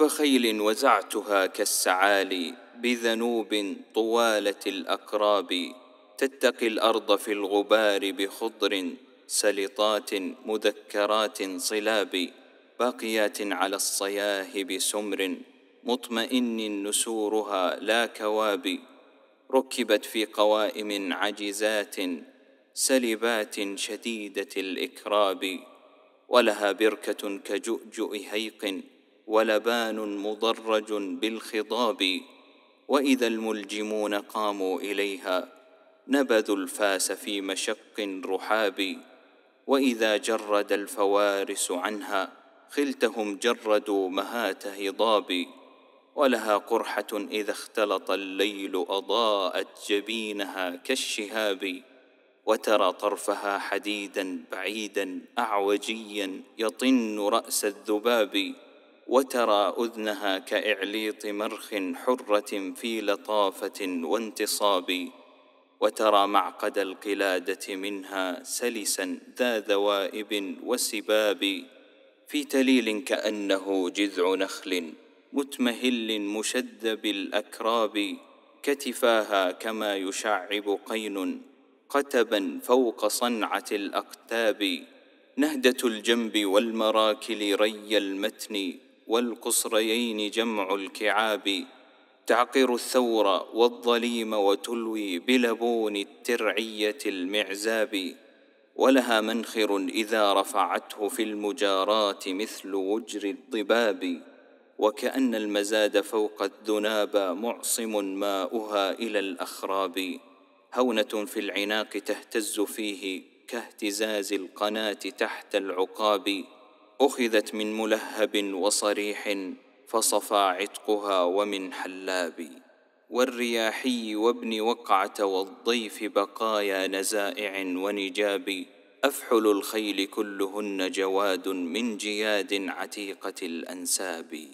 رب خيل وزعتها كالسعالي بذنوب طوالة الأكراب، تتقي الأرض في الغبار بخضر سلطات مذكرات صلاب، باقيات على الصياهب سمر مطمئن نسورها لا كواب، ركبت في قوائم عجزات سلبات شديدة الإكراب، ولها بركة كجؤجؤ هيق ولبان مضرج بالخضاب، وإذا الملجمون قاموا إليها نبذوا الفاس في مشق رحاب، وإذا جرد الفوارس عنها خلتهم جردوا مهات هضاب، ولها قرحة إذا اختلط الليل أضاءت جبينها كالشهاب، وترى طرفها حديدا بعيدا أعوجيا يطن رأس الذباب، وترى أذنها كإعليط مرخ حرة في لطافة وانتصاب، وترى معقد القلادة منها سلسا ذا ذوائب وسباب، في تليل كأنه جذع نخل متمهل مشذب الأكراب، كتفاها كما يشعب قين قتبا فوق صنعة الأقتاب، نهدة الجنب والمراكل ري المتن والقصريين جمع الكعاب، تعقر الثور والظليم وتلوي بلبون الترعية المعزاب، ولها منخر إذا رفعته في المجارات مثل وجر الضباب، وكأن المزاد فوق الذناب معصم ماؤها إلى الأخراب، هونة في العناق تهتز فيه كاهتزاز القناة تحت العقاب، أخذت من ملهب وصريح فصفى عتقها ومن حلاب، والرياحي وابن وقعة والضيف بقايا نزائع ونجاب، أفحل الخيل كلهن جواد من جياد عتيقة الأنساب.